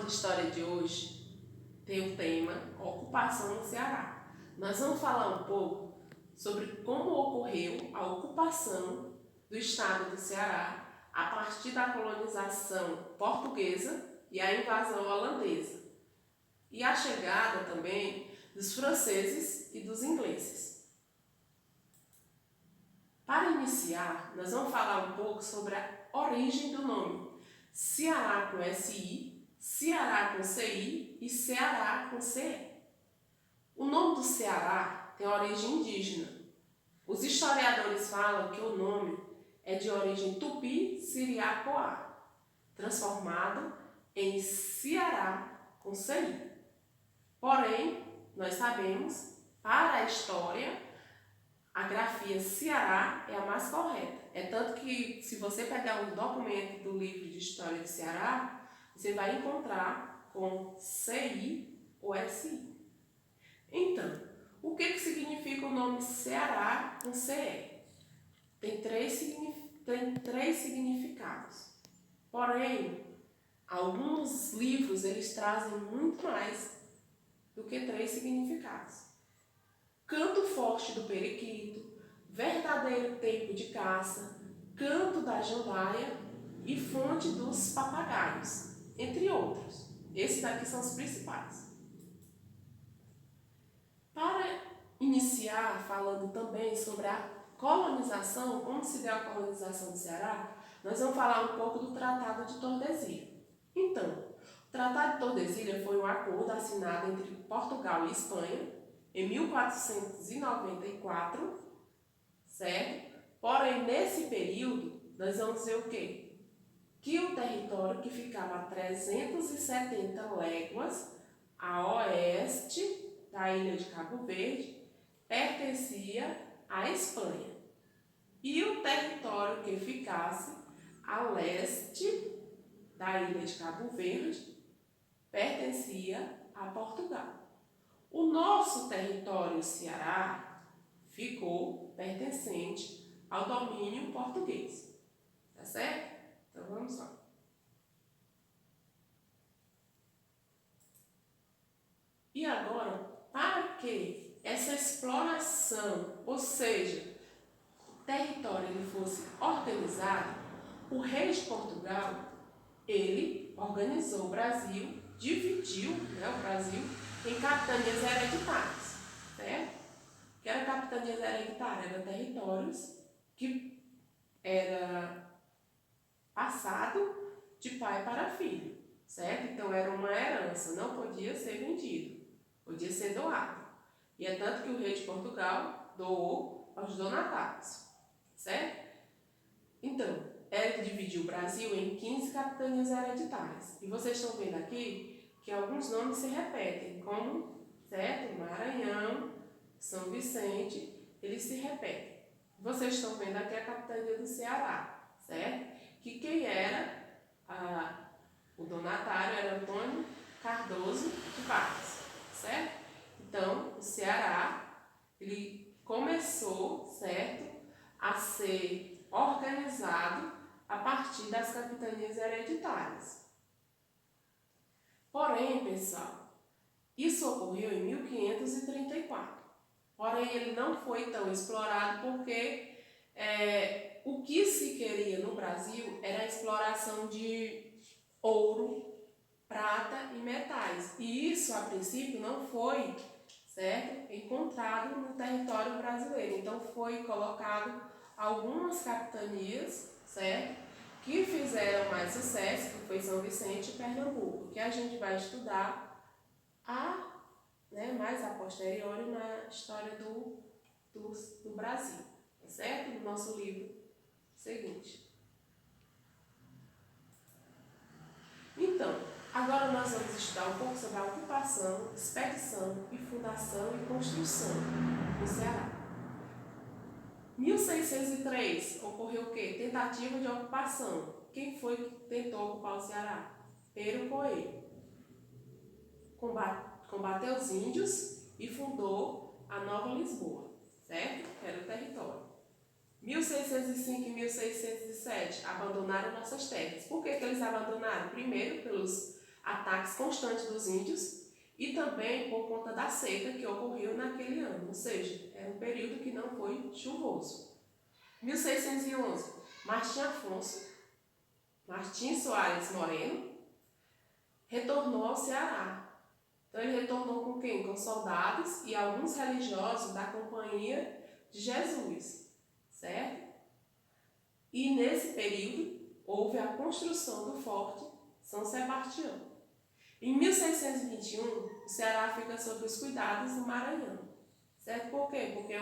aula de história de hoje tem o tema Ocupação no Ceará. Nós vamos falar um pouco sobre como ocorreu a ocupação do estado do Ceará a partir da colonização portuguesa e a invasão holandesa, e a chegada também dos franceses e dos ingleses. Para iniciar, nós vamos falar um pouco sobre a origem do nome Ceará com SI, Ceará com CI e Ceará com CE. O nome do Ceará tem origem indígena. Os historiadores falam que o nome é de origem tupi-siriacoá, transformado em Ceará com CI. Porém, nós sabemos, para a história, a grafia Ceará é a mais correta. É tanto que, se você pegar um documento do livro de História do Ceará, você vai encontrar com CI ou SI. Então, o que significa o nome Ceará com CE? Tem três significados. Porém, alguns livros eles trazem muito mais do que 3 significados. Canto forte do periquito, verdadeiro tempo de caça, canto da jandaia e fonte dos papagaios, entre outros. Esses daqui são os principais. Para iniciar falando também sobre a colonização, como se deu a colonização do Ceará, nós vamos falar um pouco do Tratado de Tordesilhas. Então, o Tratado de Tordesilhas foi um acordo assinado entre Portugal e Espanha em 1494, certo? Porém, nesse período, nós vamos ver o quê? Que o território que ficava a 370 léguas a oeste da ilha de Cabo Verde pertencia à Espanha. E o território que ficasse a leste da ilha de Cabo Verde pertencia a Portugal. O nosso território Ceará ficou pertencente ao domínio português. Tá certo? Então vamos lá. E agora, para que essa exploração, ou seja, o território ele fosse organizado, o rei de Portugal, ele organizou o Brasil, dividiu o Brasil em capitanias hereditárias, certo? O que era capitanias hereditárias? Eram territórios que era passado de pai para filho, certo? Então era uma herança, não podia ser vendido, podia ser doado. E é tanto que o rei de Portugal doou aos donatários, certo? Então, ele dividiu o Brasil em 15 capitanias hereditárias. E vocês estão vendo aqui que alguns nomes se repetem, como, certo? Maranhão, São Vicente, eles se repetem. Vocês estão vendo aqui a capitania do Ceará, certo? Que quem era o donatário era Antônio Cardoso de Vargas, certo? Então, o Ceará, ele começou, certo, a ser organizado a partir das capitanias hereditárias. Porém, pessoal, isso ocorreu em 1534. Porém, ele não foi tão explorado porque o que se queria no Brasil era a exploração de ouro, prata e metais. E isso, a princípio, não foi, certo, encontrado no território brasileiro. Então, foi colocado algumas capitanias, certo, que fizeram mais sucesso, que foi São Vicente e Pernambuco, que a gente vai estudar mais a posteriori na história do Brasil, certo? No nosso livro seguinte. Então, agora nós vamos estudar um pouco sobre a ocupação, expedição e fundação e construção do Ceará. 1603 ocorreu o quê? Tentativa de ocupação. Quem foi que tentou ocupar o Ceará? Pero Coelho. Combateu os índios e fundou a Nova Lisboa, certo? Que era o território. 1605 e 1607 abandonaram nossas terras. Por que eles abandonaram? Primeiro, pelos ataques ataques constantes dos índios e também por conta da seca que ocorreu naquele ano, ou seja, era um período que não foi chuvoso. 1611, Martim Soares Moreno retornou ao Ceará. Então ele retornou com quem? Com soldados e alguns religiosos da Companhia de Jesus, certo? E nesse período houve a construção do Forte São Sebastião. Em 1621, o Ceará fica sob os cuidados do Maranhão, certo? Por quê? Porque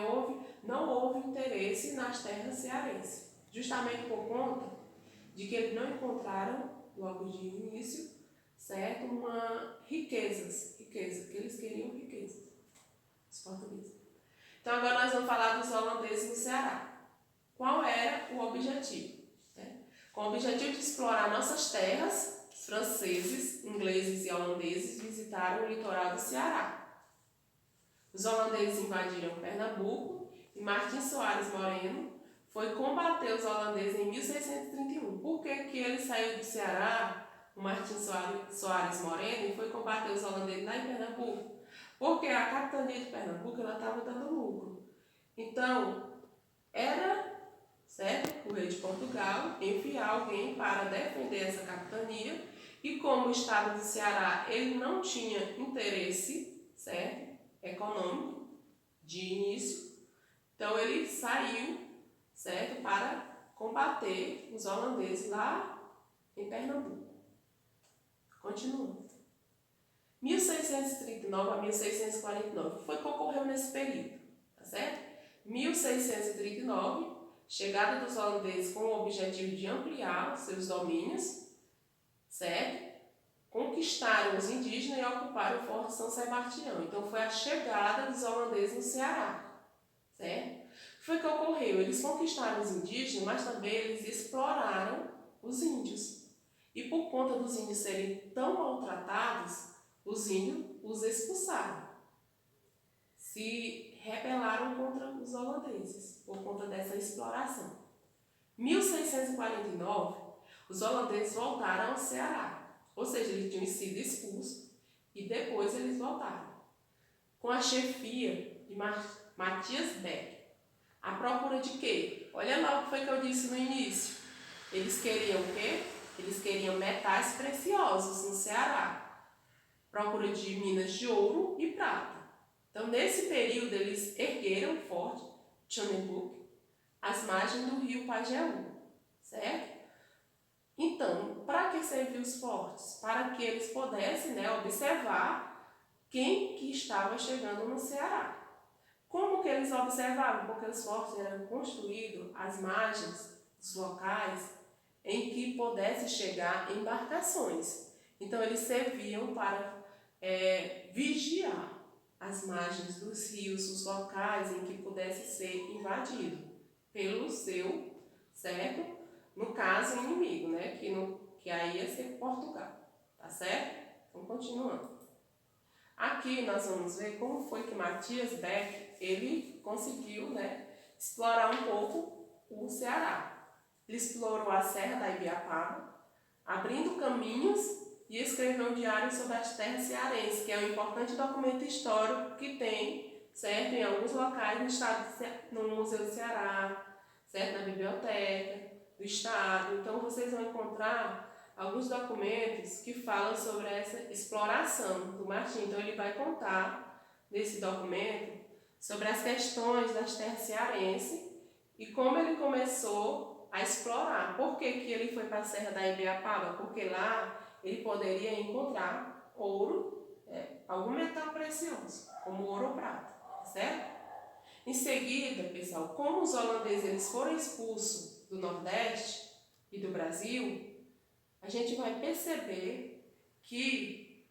não houve interesse nas terras cearenses, justamente por conta de que eles não encontraram, logo de início, certo? Riquezas, que eles queriam riquezas, os portugueses. Então agora nós vamos falar dos holandeses no Ceará. Qual era o objetivo? Com o objetivo de explorar nossas terras, os franceses, ingleses e holandeses visitaram o litoral do Ceará. Os holandeses invadiram Pernambuco e Martim Soares Moreno foi combater os holandeses em 1631. Por que ele saiu do Ceará, o Martim Soares Moreno, e foi combater os holandeses lá em Pernambuco? Porque a capitania de Pernambuco estava dando lucro. Então, era certo? O rei de Portugal enviar alguém para defender essa capitania, e como o estado do Ceará ele não tinha interesse, certo? Econômico de início, então ele saiu, certo? Para combater os holandeses lá em Pernambuco. Continuando. 1639 a 1649 foi o que ocorreu nesse período, tá certo? 1639, chegada dos holandeses com o objetivo de ampliar seus domínios, certo? Conquistaram os indígenas e ocuparam o Forte São Sebastião. Então foi a chegada dos holandeses no Ceará, certo? Foi o que ocorreu, eles conquistaram os indígenas, mas também eles exploraram os índios. E por conta dos índios serem tão maltratados, os índios os expulsaram. Se rebelaram contra os holandeses por conta dessa exploração. 1649, os holandeses voltaram ao Ceará, ou seja, eles tinham sido expulsos e depois eles voltaram, com a chefia de Matias Beck. À procura de quê? Olha lá o que foi que eu disse no início. Eles queriam o quê? Eles queriam metais preciosos no Ceará. Procura de minas de ouro e prata. Então, nesse período, eles ergueram o Forte Chonebuk às margens do rio Pajeú, certo? Então, para que serviam os fortes? Para que eles pudessem, observar quem que estava chegando no Ceará. Como que eles observavam? Porque os fortes eram construídos às margens dos locais em que pudesse chegar embarcações. Então, eles serviam para vigiar as margens dos rios, os locais em que pudesse ser invadido pelo seu, certo? No caso, inimigo, que aí ia ser Portugal, tá certo? Então, continuando. Aqui nós vamos ver como foi que Matias Beck, ele conseguiu, explorar um pouco o Ceará. Ele explorou a Serra da Ibiapaba, abrindo caminhos, e escreveu um diário sobre as terras cearenses, que é um importante documento histórico que tem, certo, em alguns locais no estado, no Museu do Ceará, certo, na biblioteca do estado. Então vocês vão encontrar alguns documentos que falam sobre essa exploração do Martim. Então ele vai contar nesse documento sobre as questões das terras cearenses e como ele começou a explorar. Por que ele foi para a Serra da Ibiapaba? Porque lá ele poderia encontrar ouro, algum metal precioso, como ouro ou prata, certo? Em seguida, pessoal, como os holandeses eles foram expulsos do Nordeste e do Brasil, a gente vai perceber que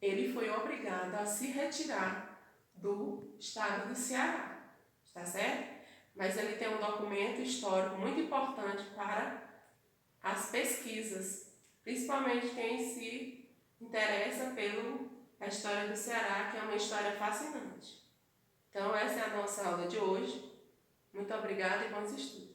ele foi obrigado a se retirar do estado do Ceará, tá certo? Mas ele tem um documento histórico muito importante para as pesquisas, principalmente quem se interessa pela história do Ceará, que é uma história fascinante. Então, essa é a nossa aula de hoje. Muito obrigada e bons estudos.